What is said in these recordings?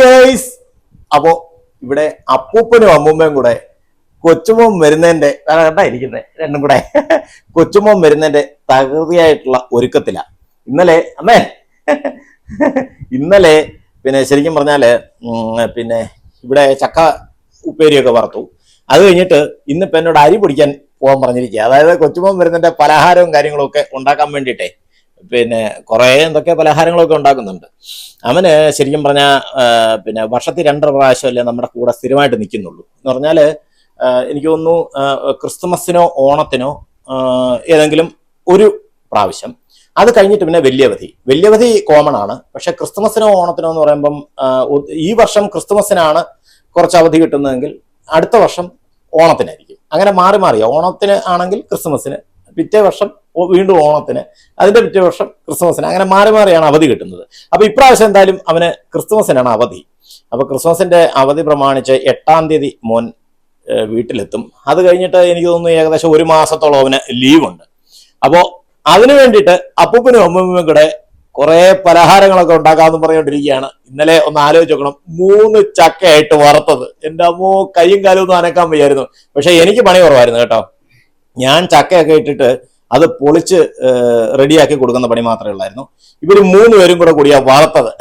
Guys. അപ്പോ ഇവിടെ അപ്പൂപ്പനും അമ്മൂമ്മയും കൂടെ കൊച്ചുമോൻ വരുന്നതിന്റെ ഇരിക്കുന്നത് രണ്ടും കൂടെ കൊച്ചുമോൻ വരുന്നതിന്റെ തകൃതിയായിട്ടുള്ള ഒരുക്കത്തില. ഇന്നലെ പിന്നെ ശരിക്കും പറഞ്ഞാല് പിന്നെ ഇവിടെ ചക്ക ഉപ്പേരിയൊക്കെ വറുത്തു. അത് കഴിഞ്ഞിട്ട് ഇന്നിപ്പോ എന്നോട് അരി പൊടിക്കാൻ പോകാൻ പറഞ്ഞിരിക്കുക. അതായത് കൊച്ചുമോൻ വരുന്നതിന്റെ പലഹാരവും കാര്യങ്ങളും ഒക്കെ ഉണ്ടാക്കാൻ വേണ്ടിയിട്ടേ പിന്നെ കുറെ എന്തൊക്കെ പലഹാരങ്ങളൊക്കെ ഉണ്ടാക്കുന്നുണ്ട്. അവന് ശരിക്കും പറഞ്ഞാൽ പിന്നെ വർഷത്തിൽ 2 പ്രാവശ്യമല്ലേ നമ്മുടെ കൂടെ സ്ഥിരമായിട്ട് നിൽക്കുന്നുള്ളൂ. എന്ന് പറഞ്ഞാല് എനിക്ക് തോന്നുന്നു ക്രിസ്തുമസിനോ ഓണത്തിനോ ഏതെങ്കിലും ഒരു പ്രാവശ്യം. അത് കഴിഞ്ഞിട്ട് പിന്നെ വലിയവധി കോമൺ ആണ്. പക്ഷെ ക്രിസ്തുമസിനോ ഓണത്തിനോ എന്ന് പറയുമ്പം ഈ വർഷം ക്രിസ്തുമസിനാണ് കുറച്ച് അവധി കിട്ടുന്നതെങ്കിൽ അടുത്ത വർഷം ഓണത്തിനായിരിക്കും. അങ്ങനെ മാറി മാറിയ ഓണത്തിന് ആണെങ്കിൽ ക്രിസ്തുമസിന്, പിറ്റേ വർഷം വീണ്ടും ഓണത്തിന്, അതിന്റെ പിറ്റേ വർഷം ക്രിസ്മസിന്, അങ്ങനെ മാറി മാറിയാണ് അവധി കിട്ടുന്നത്. അപ്പൊ ഇപ്രാവശ്യം എന്തായാലും അവന് ക്രിസ്മസിനാണ് അവധി. അപ്പൊ ക്രിസ്മസിന്റെ അവധി പ്രമാണിച്ച് 8-ാം തീയതി മോൻ വീട്ടിലെത്തും. അത് കഴിഞ്ഞിട്ട് എനിക്ക് തോന്നുന്നു ഏകദേശം 1 മാസത്തോളം അവന് ലീവുണ്ട്. അപ്പോ അതിനു വേണ്ടിയിട്ട് അപ്പൂപ്പനും അമ്മൂമ്മയും കൂടെ കുറെ പലഹാരങ്ങളൊക്കെ ഉണ്ടാക്കാമെന്ന് പറഞ്ഞുകൊണ്ടിരിക്കുകയാണ്. ഇന്നലെ ഒന്ന് ആലോചിച്ച് നോക്കണം, 3 ചക്കയായിട്ട് വറുത്തത്. എൻ്റെ അമ്മോ, കൈയും കാലും ഒന്നും അനക്കാൻ വയ്യായിരുന്നു. പക്ഷെ എനിക്ക് പണി കുറവായിരുന്നു കേട്ടോ. ഞാൻ ചക്കയൊക്കെ ഇട്ടിട്ട് അത് പൊളിച്ച് റെഡിയാക്കി കൊടുക്കുന്ന പണി മാത്രമേ ഉള്ളായിരുന്നു. ഇവര് 3 പേരും കൂടെ കൂടിയാ വറുത്തത്.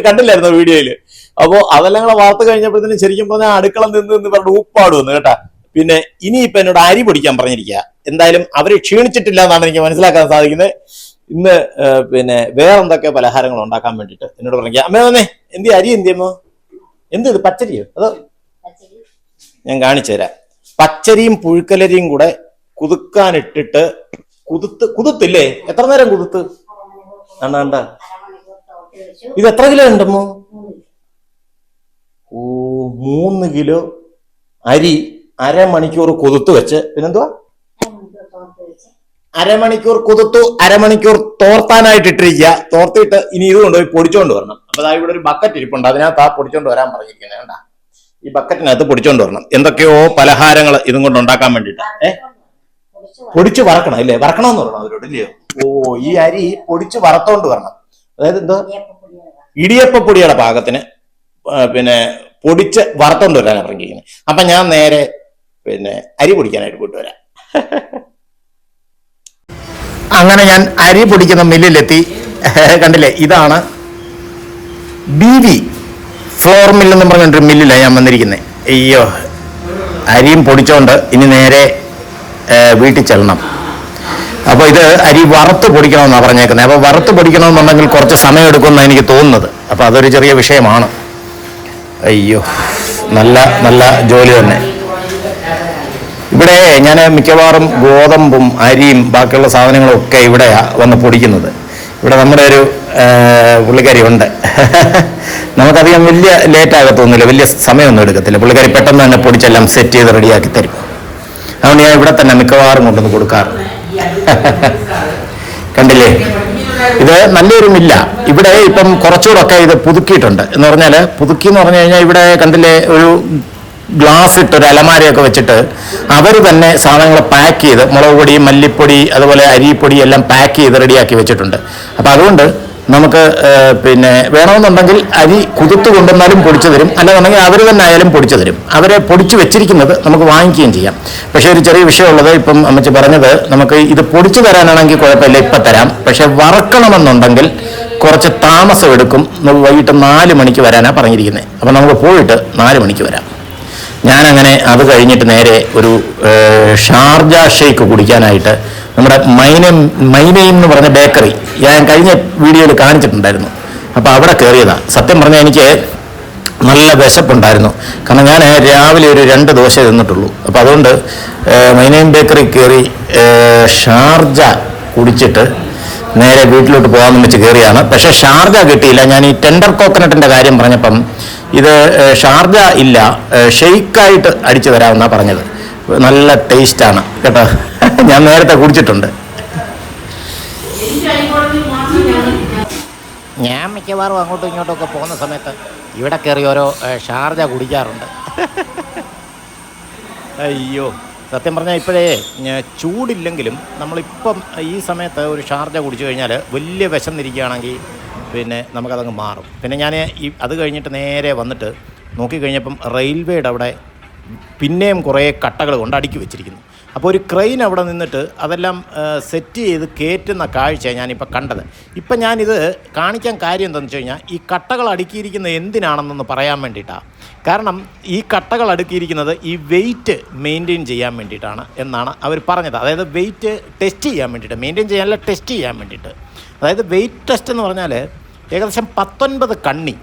കണ്ടില്ലായിരുന്നു വീഡിയോയില്. അപ്പോ അതെല്ലാം കൂടെ വറുത്ത് കഴിഞ്ഞപ്പോഴത്തേനും ശരിക്കും പറഞ്ഞാൽ അടുക്കള നിന്ന് പറഞ്ഞ് ഉപ്പാടുവന്നു കേട്ടാ. പിന്നെ ഇനിയിപ്പൊ എന്നോട് അരി പൊടിക്കാൻ പറഞ്ഞിരിക്കുക. എന്തായാലും അവര് ക്ഷീണിച്ചിട്ടില്ല എന്നാണ് എനിക്ക് മനസ്സിലാക്കാൻ സാധിക്കുന്നത്. ഇന്ന് പിന്നെ വേറെന്തൊക്കെ പലഹാരങ്ങൾ ഉണ്ടാക്കാൻ വേണ്ടിയിട്ട് എന്നോട് പറഞ്ഞിരിക്കുക. അമ്മ വന്നേ, അരി എന്തിയമ്മോ? ഇത് പച്ചരിയോ? അതോ? ഞാൻ കാണിച്ചു തരാം. പച്ചരിയും പുഴുക്കലരിയും കൂടെ കുതുക്കാനിട്ടിട്ട് കുതിർത്തില്ലേ? എത്ര നേരം കുതിർത്ത്? കണ്ട ഇത് എത്ര കിലോ ഉണ്ടമ്മോ? 3 കിലോ അരി അരമണിക്കൂർ കുതിർത്ത് വെച്ച്, പിന്നെന്തുവാ, അരമണിക്കൂർ കുതിർത്തു, അരമണിക്കൂർ തോർത്താനായിട്ട് ഇട്ടിരിക്കുക. തോർത്തിട്ട് ഇനി ഇത് കൊണ്ടുപോയി പൊടിച്ചോണ്ട് വരണം. അപ്പൊ ഇവിടെ ഒരു ബക്കറ്റ് ഇരിപ്പുണ്ട്, അതിനകത്ത് ആ പൊടിച്ചോണ്ട് വരാൻ പറഞ്ഞിരിക്കുന്നത്. വേണ്ട, ഈ ബക്കറ്റിനകത്ത് പൊടിച്ചോണ്ട് വരണം. എന്തൊക്കെയോ പലഹാരങ്ങൾ ഇതും കൊണ്ട് ഉണ്ടാക്കാൻ വേണ്ടിയിട്ട്. പൊടിച്ച് വറക്കണം ഇല്ലേ? വറക്കണമെന്ന് പറയണം അവരോട്, ഇല്ലയോ? ഈ അരി പൊടിച്ച് വറുത്തോണ്ട് വരണം. അതായത് എന്തോ ഇടിയപ്പപ്പൊടിയുടെ പാകത്തിന് പിന്നെ പൊടിച്ച് വറുത്തോണ്ട് വരാനാണ് പറഞ്ഞിരിക്കുന്നത്. അപ്പൊ ഞാൻ നേരെ പിന്നെ അരി പൊടിക്കാനായിട്ട് പോയിട്ട് വരാം. അങ്ങനെ ഞാൻ അരി പൊടിക്കുന്ന മില്ലിലെത്തി. കണ്ടില്ലേ, ഇതാണ് BV ഫ്ലോർ മില്ലെന്ന് പറഞ്ഞൊരു മില്ലിലാണ് ഞാൻ വന്നിരിക്കുന്നത്. അയ്യോ, അരിയും പൊടിച്ചോണ്ട് ഇനി നേരെ വീട്ടിൽ ചെല്ലണം. അപ്പോൾ ഇത് അരി വറുത്ത് പൊടിക്കണമെന്നാണ് പറഞ്ഞേക്കുന്നത്. അപ്പോൾ വറുത്ത് പൊടിക്കണമെന്നുണ്ടെങ്കിൽ കുറച്ച് സമയം എടുക്കുമെന്നാണ് എനിക്ക് തോന്നുന്നത്. അപ്പോൾ അതൊരു ചെറിയ വിഷയമാണ്. അയ്യോ, നല്ല ജോലി തന്നെ. ഇവിടെ ഞാൻ മിക്കവാറും ഗോതമ്പും അരിയും ബാക്കിയുള്ള സാധനങ്ങളും ഒക്കെ ഇവിടെയാണ് വന്ന് പൊടിക്കുന്നത്. ഇവിടെ നമ്മുടെ ഒരു പുള്ളിക്കാരി ഉണ്ട്. നമുക്കധികം വലിയ ലേറ്റ് ആകത്തൊന്നുമില്ല, വലിയ സമയമൊന്നും എടുക്കത്തില്ല. പുള്ളിക്കാരി പെട്ടെന്ന് തന്നെ പൊടിച്ചെല്ലാം സെറ്റ് ചെയ്ത് റെഡിയാക്കി തരും. അതുകൊണ്ട് ഞാൻ ഇവിടെ തന്നെ മിക്കവാറും കൊണ്ടുവന്ന് കൊടുക്കാറുണ്ട്. കണ്ടില്ലേ, ഇത് നല്ലൊരു മില്ല. ഇവിടെ ഇപ്പം കുറച്ചുകൂടൊക്കെ ഇത് പുതുക്കിയിട്ടുണ്ട്. എന്ന് പറഞ്ഞാൽ പുതുക്കി എന്ന് പറഞ്ഞു കഴിഞ്ഞാൽ ഇവിടെ കണ്ടില്ലേ, ഒരു ഗ്ലാസ് ഇട്ട് ഒരു അലമാരയൊക്കെ വെച്ചിട്ട് അവർ തന്നെ സാധനങ്ങൾ പാക്ക് ചെയ്ത്, മുളക് പൊടി, മല്ലിപ്പൊടി, അതുപോലെ അരിപ്പൊടി എല്ലാം പാക്ക് ചെയ്ത് റെഡിയാക്കി വെച്ചിട്ടുണ്ട്. അപ്പം അതുകൊണ്ട് നമുക്ക് പിന്നെ വേണമെന്നുണ്ടെങ്കിൽ അരി കുതിർത്ത് കൊണ്ടുവന്നാലും പൊടിച്ചു തരും, അല്ലാന്നുണ്ടെങ്കിൽ അവർ തന്നെ ആയാലും പൊടിച്ചു തരും. അവരെ പൊടിച്ചു വെച്ചിരിക്കുന്നത് നമുക്ക് വാങ്ങിക്കുകയും ചെയ്യാം. പക്ഷേ ഒരു ചെറിയ വിഷയമുള്ളത്, ഇപ്പം അമ്മച്ചി പറഞ്ഞത്, നമുക്ക് ഇത് പൊടിച്ചു തരാനാണെങ്കിൽ കുഴപ്പമില്ല, ഇപ്പം തരാം. പക്ഷെ വറക്കണമെന്നുണ്ടെങ്കിൽ കുറച്ച് താമസം എടുക്കും. വൈകിട്ട് 4 മണിക്ക് വരാനാണ് പറഞ്ഞിരിക്കുന്നത്. അപ്പം നമുക്ക് പോയിട്ട് 4 മണിക്ക് വരാം. ഞാനങ്ങനെ അത് കഴിഞ്ഞിട്ട് നേരെ ഒരു ഷാർജ ഷേക്ക് കുടിക്കാനായിട്ട് നമ്മുടെ മൈനയും എന്ന് പറഞ്ഞ ബേക്കറി ഞാൻ കഴിഞ്ഞ വീഡിയോയിൽ കാണിച്ചിട്ടുണ്ടായിരുന്നു. അപ്പോൾ അവിടെ കയറിയതാണ്. സത്യം പറഞ്ഞാൽ എനിക്ക് നല്ല വിശപ്പുണ്ടായിരുന്നു. കാരണം ഞാൻ രാവിലെ ഒരു 2 ദോശ തിന്നിട്ടുള്ളൂ. അപ്പോൾ അതുകൊണ്ട് മൈനയും ബേക്കറി കയറി ഷാർജ കുടിച്ചിട്ട് നേരെ വീട്ടിലോട്ട് പോകാമെന്ന് വെച്ച് കയറിയാണ്. പക്ഷേ ഷാർജ കിട്ടിയില്ല. ഞാൻ ഈ ടെൻഡർ കോക്കനട്ടിൻ്റെ കാര്യം പറഞ്ഞപ്പം ഇത് ഷാർജ ഇല്ല, ഷെയ്ക്കായിട്ട് അടിച്ചു തരാമെന്നാണ് പറഞ്ഞത്. നല്ല ടേസ്റ്റാണ് കേട്ടോ, ഞാൻ നേരത്തെ കുടിച്ചിട്ടുണ്ട്. ഞാൻ മിക്കവാറും അങ്ങോട്ടും ഇങ്ങോട്ടും ഒക്കെ പോകുന്ന സമയത്ത് ഇവിടെ കയറി ഓരോ ഷാർജ കുടിക്കാറുണ്ട്. അയ്യോ, സത്യം പറഞ്ഞാൽ ഇപ്പോഴേ ചൂടില്ലെങ്കിലും നമ്മളിപ്പം ഈ സമയത്ത് ഒരു ഷാർജ കുടിച്ചു കഴിഞ്ഞാൽ വലിയ വിശന്നിരിക്കുകയാണെങ്കിൽ പിന്നെ നമുക്കതങ്ങ് മാറും. പിന്നെ ഞാൻ അത് കഴിഞ്ഞിട്ട് നേരെ വന്നിട്ട് നോക്കിക്കഴിഞ്ഞപ്പം റെയിൽവേയുടെ അവിടെ പിന്നെയും കുറേ കട്ടകൾ കൊണ്ട് അടുക്കി വെച്ചിരിക്കുന്നു. അപ്പോൾ ഒരു ക്രെയിൻ അവിടെ നിന്നിട്ട് അതെല്ലാം സെറ്റ് ചെയ്ത് കയറ്റുന്ന കാഴ്ചയാണ് ഞാനിപ്പോൾ കണ്ടത്. ഇപ്പം ഞാനിത് കാണിക്കാൻ കാര്യം എന്താണെന്ന് വെച്ച് കഴിഞ്ഞാൽ ഈ കട്ടകൾ അടുക്കിയിരിക്കുന്നത് എന്തിനാണെന്നൊന്ന് പറയാൻ വേണ്ടിയിട്ടാണ്. കാരണം ഈ കട്ടകൾ അടുക്കിയിരിക്കുന്നത് ഈ വെയിറ്റ് മെയിൻറ്റെയിൻ ചെയ്യാൻ വേണ്ടിയിട്ടാണ് എന്നാണ് അവർ പറഞ്ഞത്. അതായത് വെയിറ്റ് ടെസ്റ്റ് ചെയ്യാൻ വേണ്ടിയിട്ട്, മെയിൻറ്റെയിൻ ചെയ്യാനല്ല ടെസ്റ്റ് ചെയ്യാൻ വേണ്ടിയിട്ട്. അതായത് വെയിറ്റ് ടെസ്റ്റ് എന്ന് പറഞ്ഞാൽ ഏകദേശം 19 കണ്ണി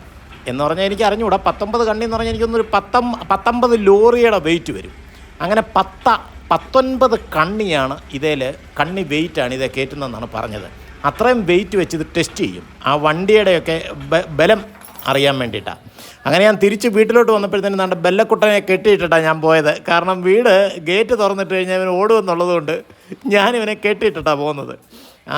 എന്ന് പറഞ്ഞാൽ എനിക്ക് അറിഞ്ഞുകൂടാ. 19 കണ്ണി എന്ന് പറഞ്ഞാൽ എനിക്കൊന്നൊരു 19 ലോറിയുടെ വെയിറ്റ് വരും. അങ്ങനെ 19 കണ്ണിയാണ് കണ്ണി വെയിറ്റാണ് ഇതേ കയറ്റുന്നതെന്നാണ് പറഞ്ഞത്. അത്രയും വെയിറ്റ് വെച്ച് ഇത് ടെസ്റ്റ് ചെയ്യും, ആ വണ്ടിയുടെയൊക്കെ ബലം അറിയാൻ വേണ്ടിയിട്ടാണ്. അങ്ങനെ ഞാൻ തിരിച്ച് വീട്ടിലോട്ട് വന്നപ്പോഴത്തേനും നമ്മുടെ ബെല്ലക്കുട്ടനെ കെട്ടിയിട്ടിട്ടാണ് ഞാൻ പോയത്. കാരണം വീട് ഗേറ്റ് തുറന്നിട്ട് കഴിഞ്ഞാൽ ഇവന് ഓടുമെന്നുള്ളത് കൊണ്ട് ഞാനിവനെ കെട്ടിയിട്ടിട്ടാണ് പോകുന്നത്.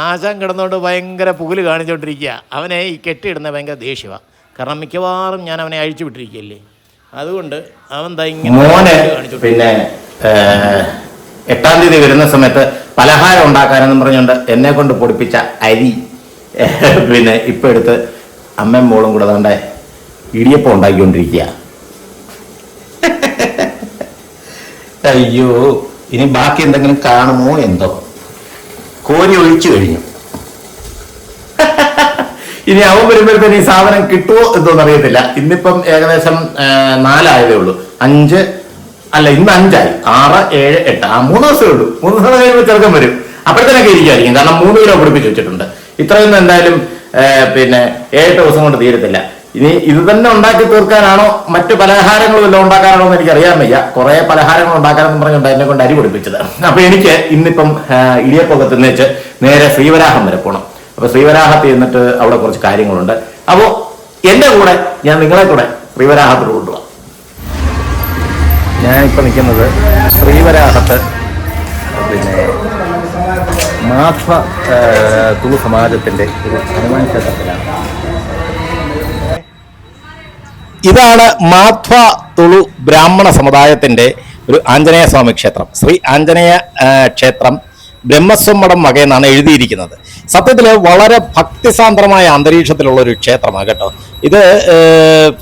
ആശാൻ കിടന്നുകൊണ്ട് ഭയങ്കര പുകല് കാണിച്ചുകൊണ്ടിരിക്കുക. അവനെ ഈ കെട്ടിയിടുന്നത് ഭയങ്കര ദേഷ്യമാണ്. കാരണം മിക്കവാറും ഞാൻ അവനെ അഴിച്ചു വിട്ടിരിക്കുകയല്ലേ, അതുകൊണ്ട് അവൻ മോനെ പിന്നെ 8-ാം തീയതി വരുന്ന സമയത്ത് പലഹാരം ഉണ്ടാക്കാനെന്നും പറഞ്ഞുകൊണ്ട് എന്നെ കൊണ്ട് പൊടിപ്പിച്ച അരി പിന്നെ ഇപ്പം എടുത്ത് അമ്മയും മോളും കൂടെ അതുകൊണ്ട് ഇടിയപ്പം ഉണ്ടാക്കിക്കൊണ്ടിരിക്കുക. അയ്യോ, ഇനി ബാക്കി എന്തെങ്കിലും കാണുമോ എന്തോ. കോരി ഒഴിച്ചു കഴിഞ്ഞു. ഇനി അവൻ വരുമ്പോഴത്തേന് ഈ സാധനം കിട്ടുമോ എന്തോന്ന് അറിയത്തില്ല. ഇന്നിപ്പം ഏകദേശം 4 ആയതേ ഉള്ളൂ. 5 അല്ല, ഇന്ന് 5 ആയി. 6, 7, 8 3 ദിവസമേ ഉള്ളൂ. 3 ദിവസം കഴിയുമ്പോൾ ചെറുക്കം വരും. അപ്പോഴത്തേനൊക്കെ ഇരിക്കുമായിരിക്കും. കാരണം 3 കിലോ പിടിപ്പിച്ച് വെച്ചിട്ടുണ്ട്. ഇത്രയൊന്നും എന്തായാലും പിന്നെ 7 ദിവസം കൊണ്ട് തീരത്തില്ല. ഇനി ഇത് തന്നെ ഉണ്ടാക്കി തീർക്കാനാണോ മറ്റു പലഹാരങ്ങളും എല്ലാം ഉണ്ടാക്കാനാണോ എന്ന് എനിക്ക് അറിയാൻ വയ്യ. കുറെ പലഹാരങ്ങൾ ഉണ്ടാക്കാനെന്ന് പറഞ്ഞുകൊണ്ട് എന്നെ കൊണ്ട് അരി പിടിപ്പിച്ചത്. അപ്പൊ എനിക്ക് ഇന്നിപ്പം ഇടിയപ്പൊക്കെ തിന്നേച്ച് നേരെ ശ്രീവരാഹം വരെ പോകണം. അപ്പൊ ശ്രീവരാഹത്തിൽ നിന്നിട്ട് അവിടെ കുറച്ച് കാര്യങ്ങളുണ്ട്. അപ്പോൾ എന്റെ കൂടെ ഞാൻ നിങ്ങളെ കൂടെ ശ്രീവരാഹത്തിൽ കൊണ്ടുപോകാം. ഞാനിപ്പോൾ നിൽക്കുന്നത് ശ്രീവരാഹത്ത് പിന്നെ മാധ്വ തുളു സമാജത്തിന്റെ ഒരു ഹനുമാൻ ക്ഷേത്രത്തിലാണ്. ഇതാണ് മാധ്വ തുളു ബ്രാഹ്മണ സമുദായത്തിന്റെ ഒരു ആഞ്ജനേയ സ്വാമി ക്ഷേത്രം. ശ്രീ ആഞ്ജനേയ ക്ഷേത്രം ബ്രഹ്മസ്വം വക എന്നാണ് എഴുതിയിരിക്കുന്നത്. സത്യത്തിൽ വളരെ ഭക്തിസാന്ദ്രമായ അന്തരീക്ഷത്തിലുള്ള ഒരു ക്ഷേത്രമാണ് കേട്ടോ. ഇത്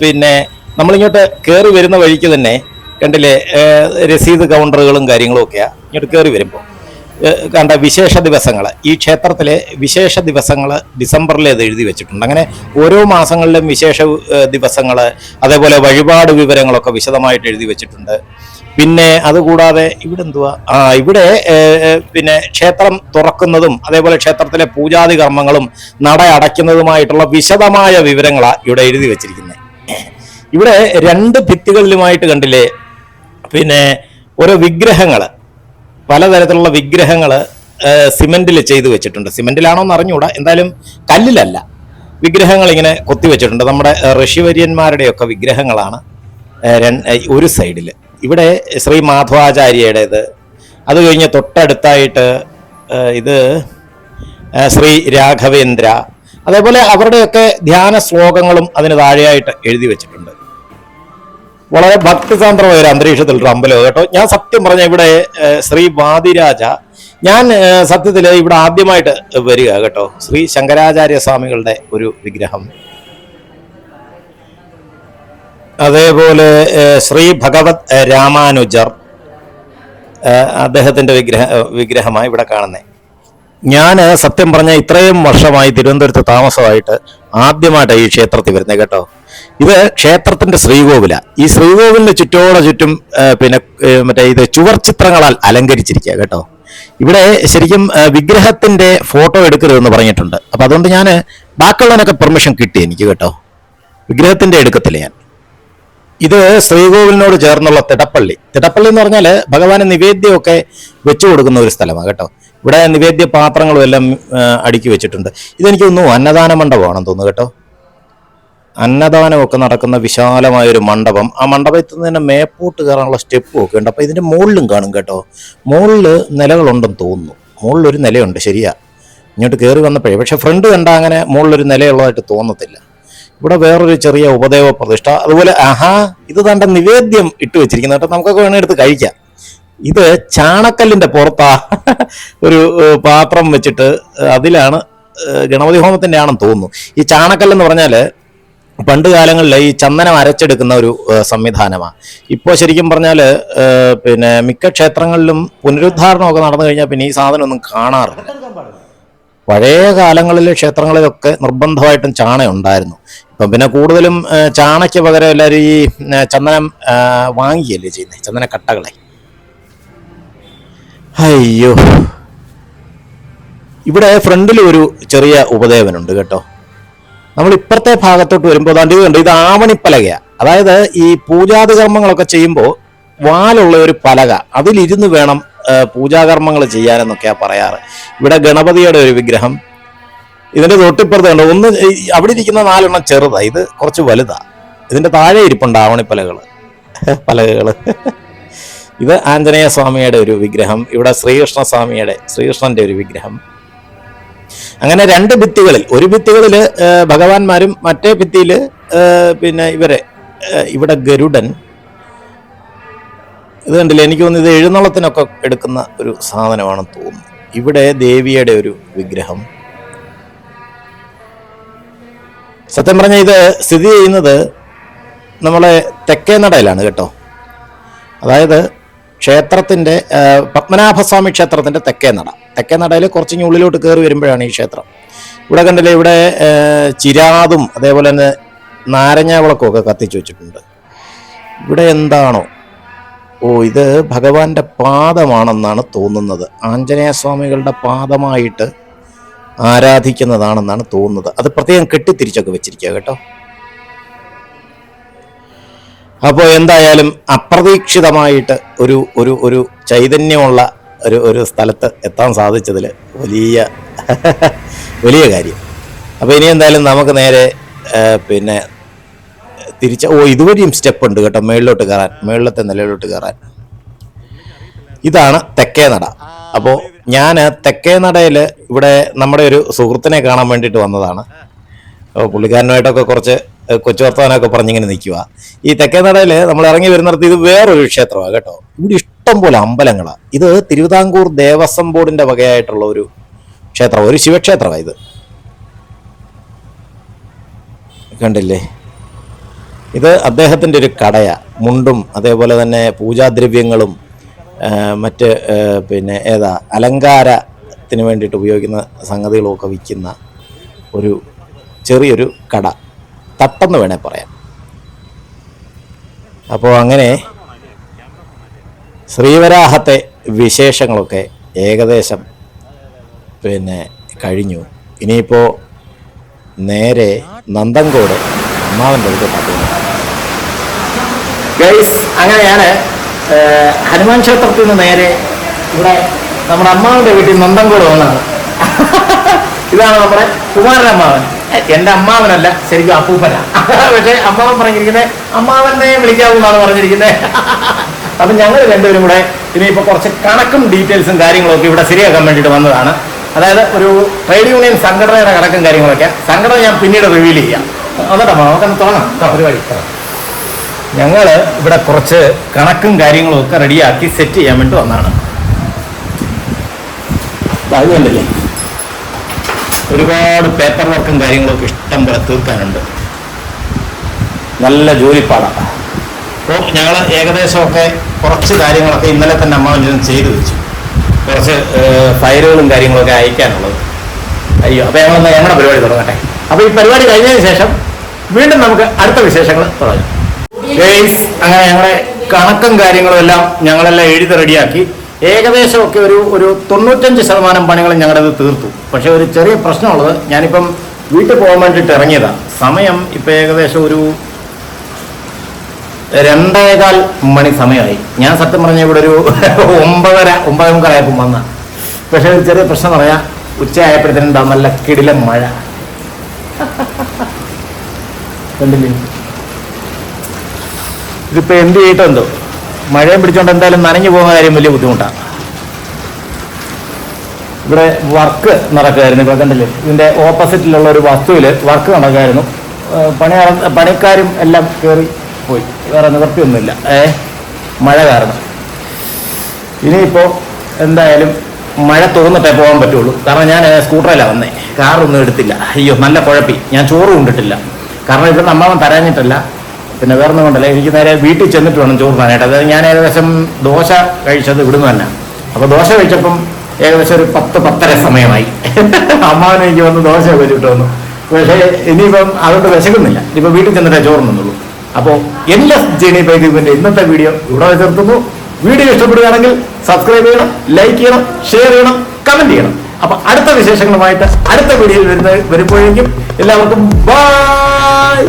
പിന്നെ നമ്മളിങ്ങോട്ട് കയറി വരുന്ന വഴിക്ക് തന്നെ കണ്ടില്ലേ, രസീത് കൗണ്ടറുകളും കാര്യങ്ങളും ഒക്കെയാണ്. ഇങ്ങോട്ട് കയറി വരുമ്പോൾ കണ്ട വിശേഷ ദിവസങ്ങൾ, ഈ ക്ഷേത്രത്തിലെ വിശേഷ ദിവസങ്ങൾ ഡിസംബറിൽ അത് എഴുതി വെച്ചിട്ടുണ്ട്. അങ്ങനെ ഓരോ മാസങ്ങളിലും വിശേഷ ദിവസങ്ങൾ, അതേപോലെ വഴിപാട് വിവരങ്ങളൊക്കെ വിശദമായിട്ട് എഴുതി വെച്ചിട്ടുണ്ട്. പിന്നെ അതുകൂടാതെ ഇവിടെ ഇവിടെ പിന്നെ ക്ഷേത്രം തുറക്കുന്നതും അതേപോലെ ക്ഷേത്രത്തിലെ പൂജാതി കർമ്മങ്ങളും നട അടയ്ക്കുന്നതുമായിട്ടുള്ള വിശദമായ വിവരങ്ങളാണ് ഇവിടെ എഴുതി വെച്ചിരിക്കുന്നത്. ഇവിടെ 2 ഭിത്തികളിലുമായിട്ട് കണ്ടില്ലേ, പിന്നെ ഓരോ വിഗ്രഹങ്ങൾ, പലതരത്തിലുള്ള വിഗ്രഹങ്ങൾ സിമെന്റിൽ ചെയ്തു വെച്ചിട്ടുണ്ട്. സിമെന്റിലാണോ എന്ന് അറിഞ്ഞുകൂടാ, എന്തായാലും കല്ലിലല്ല. വിഗ്രഹങ്ങൾ ഇങ്ങനെ കൊത്തിവെച്ചിട്ടുണ്ട്. നമ്മുടെ ഋഷിവര്യന്മാരുടെയൊക്കെ വിഗ്രഹങ്ങളാണ് ഒരു സൈഡിൽ. ഇവിടെ ശ്രീ മാധവാചാര്യയുടേത്, അത് കഴിഞ്ഞ് തൊട്ടടുത്തായിട്ട് ഇത് ശ്രീ രാഘവേന്ദ്ര, അതേപോലെ അവരുടെയൊക്കെ ധ്യാന ശ്ലോകങ്ങളും അതിന് താഴെയായിട്ട് എഴുതി വെച്ചിട്ടുണ്ട്. വളരെ ഭക്തിസാന്ദ്രമായ ഒരു അന്തരീക്ഷത്തിലൊരു അമ്പലം കേട്ടോ. ഞാൻ സത്യം പറഞ്ഞ ഇവിടെ ശ്രീ വാദിരാജ, ഞാൻ സത്യത്തിൽ ഇവിടെ ആദ്യമായിട്ട് വരിക കേട്ടോ. ശ്രീ ശങ്കരാചാര്യ സ്വാമികളുടെ ഒരു വിഗ്രഹം, അതേപോലെ ശ്രീ ഭഗവത് രാമാനുജർ, അദ്ദേഹത്തിൻ്റെ വിഗ്രഹമായി ഇവിടെ കാണുന്നത്. ഞാൻ സത്യം പറഞ്ഞാൽ ഇത്രയും വർഷമായി തിരുവനന്തപുരത്ത് താമസമായിട്ട് ആദ്യമായിട്ടാണ് ഈ ക്ഷേത്രത്തിൽ വരുന്നത് കേട്ടോ. ഇത് ക്ഷേത്രത്തിന്റെ ശ്രീകോവില. ഈ ശ്രീകോവിലിന് ചുറ്റും പിന്നെ മറ്റേ ഇത് ചുവർ ചിത്രങ്ങളാൽ അലങ്കരിച്ചിരിക്കുക കേട്ടോ. ഇവിടെ ശരിക്കും വിഗ്രഹത്തിന്റെ ഫോട്ടോ എടുക്കരുതെന്ന് പറഞ്ഞിട്ടുണ്ട്. അപ്പൊ അതുകൊണ്ട് ഞാൻ ബാക്കിയുള്ളതിനൊക്കെ പെർമിഷൻ കിട്ടി എനിക്ക് കേട്ടോ. വിഗ്രഹത്തിന്റെ എടുക്കത്തില്ല ഞാൻ. ഇത് ശ്രീകോവിലിനോട് ചേർന്നുള്ള തിടപ്പള്ളി എന്ന് പറഞ്ഞാൽ ഭഗവാന് നിവേദ്യമൊക്കെ വെച്ചു കൊടുക്കുന്ന ഒരു സ്ഥലമാണ് കേട്ടോ. ഇവിടെ നിവേദ്യ പാത്രങ്ങളും എല്ലാം അടുക്കി വെച്ചിട്ടുണ്ട്. ഇതെനിക്ക് തോന്നുന്നു അന്നദാന മണ്ഡപമാണെന്ന് തോന്നുന്നു കേട്ടോ. അന്നദാനമൊക്കെ നടക്കുന്ന വിശാലമായൊരു മണ്ഡപം. ആ മണ്ഡപത്തിൽ നിന്ന് തന്നെ മേപ്പോട്ട് കയറാനുള്ള സ്റ്റെപ്പും ഒക്കെ ഉണ്ട്. അപ്പോൾ ഇതിൻ്റെ മുകളിലും കാണും കേട്ടോ. മുകളിൽ നിലകളുണ്ടെന്ന് തോന്നുന്നു. മുകളിലൊരു നിലയുണ്ട്, ശരിയാ. ഇങ്ങോട്ട് കയറി വന്നപ്പോഴേ, പക്ഷെ ഫ്രണ്ട് കണ്ടാൽ അങ്ങനെ മുകളിലൊരു നിലയുള്ളതായിട്ട് തോന്നത്തില്ല. ഇവിടെ വേറൊരു ചെറിയ ഉപദേവ പ്രതിഷ്ഠ. അതുപോലെ ഇത് തൻ്റെ നിവേദ്യം ഇട്ട് വെച്ചിരിക്കുന്നത് കേട്ടോ. നമുക്കൊക്കെ വേണമെങ്കിൽ എടുത്ത് കഴിക്കാം. ഇത് ചാണക്കല്ലിൻ്റെ പുറത്താ ഒരു പാത്രം വെച്ചിട്ട് അതിലാണ് ഗണപതി ഹോമത്തിന്റെ ആണെന്ന് തോന്നുന്നു. ഈ ചാണക്കല്ലെന്ന് പറഞ്ഞാൽ പണ്ട് കാലങ്ങളിൽ ഈ ചന്ദനം അരച്ചെടുക്കുന്ന ഒരു സംവിധാനമാണ്. ഇപ്പോൾ ശരിക്കും പറഞ്ഞാൽ പിന്നെ മിക്ക ക്ഷേത്രങ്ങളിലും പുനരുദ്ധാരണമൊക്കെ നടന്നു കഴിഞ്ഞാൽ പിന്നെ ഈ സാധനം ഒന്നും കാണാറില്ല. പഴയ കാലങ്ങളിൽ ക്ഷേത്രങ്ങളിലൊക്കെ നിർബന്ധമായിട്ടും ചാണ ഉണ്ടായിരുന്നു. ഇപ്പം പിന്നെ കൂടുതലും ചാണയ്ക്ക് പകരം എല്ലാവരും ഈ ചന്ദനം വാങ്ങിയല്ലേ ചെയ്യുന്നത്, ചന്ദന കട്ടകളെ. അയ്യോ, ഇവിടെ ഫ്രണ്ടിൽ ഒരു ചെറിയ ഉപദേവനുണ്ട് കേട്ടോ. നമ്മൾ ഇപ്പുറത്തെ ഭാഗത്തോട്ട് വരുമ്പോൾ കണ്ട് ഇത് ആവണിപ്പലകയാണ്. അതായത് ഈ പൂജാതി കർമ്മങ്ങളൊക്കെ ചെയ്യുമ്പോൾ വാലുള്ള ഒരു പലക, അതിലിരുന്ന് വേണം പൂജാകർമ്മങ്ങൾ ചെയ്യാനെന്നൊക്കെയാണ് പറയാറ്. ഇവിടെ ഗണപതിയുടെ ഒരു വിഗ്രഹം, ഇതിന്റെ തൊട്ടിപ്പുറത്തുണ്ട്. ഒന്ന് അവിടെ ഇരിക്കുന്ന 4 എണ്ണം ചെറുതാണ്, ഇത് കുറച്ച് വലുതാ. ഇതിന്റെ താഴെ ഇരിപ്പുണ്ട് ആവണിപ്പലകള് പലകകള്. ഇത് ആഞ്ജനേയ സ്വാമിയുടെ ഒരു വിഗ്രഹം, ഇവിടെ ശ്രീകൃഷ്ണന്റെ ഒരു വിഗ്രഹം. അങ്ങനെ 2 ഭിത്തികളിൽ, ഒരു ഭിത്തികളിൽ ഭഗവാന്മാരും മറ്റേ ഭിത്തിയിൽ പിന്നെ ഇവിടെ ഗരുഡൻ. ഇത് കണ്ടില്ലേ, എനിക്ക് തോന്നുന്നു ഇത് എഴുന്നള്ളത്തിനൊക്കെ എടുക്കുന്ന ഒരു സാധനമാണെന്ന് തോന്നുന്നു. ഇവിടെ ദേവിയുടെ ഒരു വിഗ്രഹം. സത്യം പറഞ്ഞ ഇത് സ്ഥിതി ചെയ്യുന്നത് നമ്മളെ തെക്കേനടയിലാണ് കേട്ടോ. അതായത് ക്ഷേത്രത്തിന്റെ പത്മനാഭസ്വാമി ക്ഷേത്രത്തിന്റെ തെക്കേനടയിൽ കുറച്ചിങ്ങ് ഉള്ളിലോട്ട് കയറി വരുമ്പോഴാണ് ഈ ക്ഷേത്രം. ഇവിടെ കണ്ടില്ലേ, ഇവിടെ ചിരാതും അതേപോലെ തന്നെ നാരങ്ങ വിളക്കുമൊക്കെ കത്തിച്ചു വെച്ചിട്ടുണ്ട്. ഇവിടെ എന്താണോ, ഇത് ഭഗവാന്റെ പാദമാണെന്നാണ് തോന്നുന്നത്. ആഞ്ജനേയ സ്വാമികളുടെ പാദമായിട്ട് ആരാധിക്കുന്നതാണെന്നാണ് തോന്നുന്നത്. അത് പ്രത്യേകം കെട്ടിത്തിരിച്ചൊക്കെ വെച്ചിരിക്കുക കേട്ടോ. അപ്പോൾ എന്തായാലും അപ്രതീക്ഷിതമായിട്ട് ഒരു ഒരു ഒരു ചൈതന്യമുള്ള ഒരു സ്ഥലത്ത് എത്താൻ സാധിച്ചതിൽ വലിയ കാര്യം. അപ്പോൾ ഇനി എന്തായാലും നമുക്ക് നേരെ പിന്നെ ഇതുവരെയും സ്റ്റെപ്പ് ഉണ്ട് കേട്ടോ മേളിലോട്ട് കയറാൻ, മേളിലത്തെ നിലയിലോട്ട് കയറാൻ. ഇതാണ് തെക്കേനട. അപ്പോൾ ഞാൻ തെക്കേനടയിൽ ഇവിടെ നമ്മുടെ ഒരു സുഹൃത്തിനെ കാണാൻ വേണ്ടിയിട്ട് വന്നതാണ്. അപ്പോൾ പുള്ളിക്കാരനുമായിട്ടൊക്കെ കുറച്ച് കൊച്ചു വർത്തമാനമൊക്കെ പറഞ്ഞിങ്ങനെ നിൽക്കുക. ഈ തെക്കേനടയിൽ നമ്മൾ ഇറങ്ങി വരുന്നിടത്ത് ഇത് വേറൊരു ക്ഷേത്രമാണ് കേട്ടോ. ഇവിടെ ഇഷ്ടം പോലെ അമ്പലങ്ങളാണ്. ഇത് തിരുവിതാംകൂർ ദേവസ്വം ബോർഡിന്റെ വകയായിട്ടുള്ള ഒരു ക്ഷേത്രം, ഒരു ശിവക്ഷേത്രമാണ് ഇത്. കണ്ടില്ലേ, ഇത് അദ്ദേഹത്തിൻ്റെ ഒരു കടയാണ്. മുണ്ടും അതേപോലെ തന്നെ പൂജാദ്രവ്യങ്ങളും മറ്റ് പിന്നെ അലങ്കാരത്തിന് വേണ്ടിയിട്ട് ഉപയോഗിക്കുന്ന സംഗതികളുമൊക്കെ വിൽക്കുന്ന ഒരു ചെറിയൊരു കട, തട്ടെന്ന് വേണേൽ പറയാം. അപ്പോൾ അങ്ങനെ ശ്രീവരാഹത്തെ വിശേഷങ്ങളൊക്കെ ഏകദേശം പിന്നെ കഴിഞ്ഞു. ഇനിയിപ്പോൾ നേരെ നന്തൻകോട് അമ്മാവൻ്റെ അടുത്ത് ഗൈസ്. അങ്ങനെയാണ് ഹനുമാൻ ക്ഷേത്രത്തിൽ നിന്ന് നേരെ ഇവിടെ നമ്മുടെ അമ്മാവൻ്റെ വീട്ടിൽ നന്തൻകോട് വന്നതാണ്. ഇതാണ് നമ്മുടെ കുമാരനമ്മാവൻ. എൻ്റെ അമ്മാവനല്ല, ശരിക്കും അപ്പൂപ്പനാണ്. പക്ഷേ അമ്മാവൻ പറഞ്ഞിരിക്കുന്നത് അമ്മാവനെ വിളിക്കാവുന്നതാണ് പറഞ്ഞിരിക്കുന്നത്. അപ്പം ഞങ്ങൾ രണ്ടുപേരും കൂടെ ഇനിയിപ്പോൾ കുറച്ച് കണക്കും ഡീറ്റെയിൽസും കാര്യങ്ങളൊക്കെ ഇവിടെ ശരിയാക്കാൻ വേണ്ടിയിട്ട് വന്നതാണ്. അതായത് ഒരു ട്രേഡ് യൂണിയൻ സംഘടനയുടെ കണക്കും കാര്യങ്ങളൊക്കെ, സംഘടന ഞാൻ പിന്നീട് റിവീൽ ചെയ്യാം. എന്നിട്ട് നമുക്കൊന്ന് തുടങ്ങാം പരിപാടി. ഞങ്ങൾ ഇവിടെ കുറച്ച് കണക്കും കാര്യങ്ങളും ഒക്കെ റെഡിയാക്കി സെറ്റ് ചെയ്യാൻ വേണ്ടി വന്നതാണ്. അത് കണ്ടില്ലേ, ഒരുപാട് പേപ്പർ വർക്കും കാര്യങ്ങളൊക്കെ ഇഷ്ടം പോലെ തീർക്കാനുണ്ട്. നല്ല ജോലിപ്പാടാണ്. അപ്പോൾ ഞങ്ങൾ ഏകദേശമൊക്കെ കുറച്ച് കാര്യങ്ങളൊക്കെ ഇന്നലെ തന്നെ അമ്മാവൻ ചെയ്തു വെച്ചു. കുറച്ച് ഫയലുകളും കാര്യങ്ങളൊക്കെ അയക്കാനുള്ളത്. അപ്പോൾ ഞങ്ങളുടെ പരിപാടി തുടങ്ങട്ടെ. അപ്പോൾ ഈ പരിപാടി കഴിഞ്ഞതിന് ശേഷം വീണ്ടും നമുക്ക് അടുത്ത വിശേഷങ്ങൾ തുടങ്ങാം. അങ്ങനെ ഞങ്ങളുടെ കണക്കും കാര്യങ്ങളും എല്ലാം ഞങ്ങളെല്ലാം എഴുതി റെഡിയാക്കി. ഏകദേശമൊക്കെ ഒരു 95% പണികളും ഞങ്ങളുടേത് തീർത്തു. പക്ഷെ ഒരു ചെറിയ പ്രശ്നമുള്ളത്, ഞാനിപ്പം വീട്ടിൽ പോകാൻ വേണ്ടിയിട്ട് ഇറങ്ങിയതാണ്. സമയം ഇപ്പം ഏകദേശം ഒരു 2:15 സമയമായി. ഞാൻ സത്യം പറഞ്ഞാൽ ഇവിടെ ഒരു 9:30-9:45 വന്ന. പക്ഷെ ഒരു ചെറിയ പ്രശ്നം പറയാം, ഉച്ചയായപ്പോഴത്തേനും നല്ല കിടിലം മഴ. കണ്ടില്ലേ, ഇതിപ്പോൾ എന്ത് ചെയ്തിട്ടുണ്ടോ, മഴയും പിടിച്ചോണ്ട് എന്തായാലും നനഞ്ഞു പോകുന്ന കാര്യം വലിയ ബുദ്ധിമുട്ടാണ്. ഇവിടെ വർക്ക് നടക്കുമായിരുന്നു. ഇപ്പോൾ കണ്ടില്ലേ, ഇതിൻ്റെ ഓപ്പോസിറ്റിലുള്ള ഒരു വസ്തുവിൽ വർക്ക് നടക്കുമായിരുന്നു. പണിക്കാരും എല്ലാം കയറി പോയി, വേറെ നിവൃത്തിയൊന്നുമില്ല മഴ കാരണം. ഇനിയിപ്പോൾ എന്തായാലും മഴ തോന്നിട്ടേ പോകാൻ പറ്റുള്ളൂ. കാരണം ഞാൻ സ്കൂട്ടറിലാണ് വന്നേ, കാറൊന്നും എടുത്തില്ല. അയ്യോ നല്ല കുഴപ്പി, ഞാൻ ചോറും കൊണ്ടിട്ടില്ല. കാരണം ഇപ്പം അമ്മാവൻ തരാഞ്ഞിട്ടല്ല, പിന്നെ വേറെ ഒന്നും കൊണ്ടല്ല. എനിക്ക് നേരെ വീട്ടിൽ ചെന്നിട്ട് വേണം ചോറ് തരാനായിട്ട്. അതായത് ഞാൻ ഏകദേശം ദോശ കഴിച്ചത് ഇവിടുന്ന് തന്നെ. അപ്പോൾ ദോശ കഴിച്ചപ്പം ഏകദേശം ഒരു 10-10:30 സമയമായി. അമ്മാവനെ എനിക്ക് വന്ന് ദോശ വെച്ചിട്ട് വന്നു. പക്ഷേ ഇനിയിപ്പം അതുകൊണ്ട് വിശക്കുന്നില്ല. ഇനിയിപ്പോൾ വീട്ടിൽ ചെന്നിട്ടേ ചോറ് തന്നുള്ളൂ. അപ്പോൾ എൻ്റെ ജേണി ബൈ ദീപിൻ്റെ ഇന്നത്തെ വീഡിയോ ഇവിടെ നിർത്തുന്നു. വീഡിയോ ഇഷ്ടപ്പെടുകയാണെങ്കിൽ സബ്സ്ക്രൈബ് ചെയ്യണം, ലൈക്ക് ചെയ്യണം, ഷെയർ ചെയ്യണം, കമന്റ് ചെയ്യണം. അപ്പൊ അടുത്ത വിശേഷങ്ങളുമായിട്ട് അടുത്ത വീഡിയോയിൽ വരുമ്പോഴേക്കും എല്ലാവർക്കും ബൈ.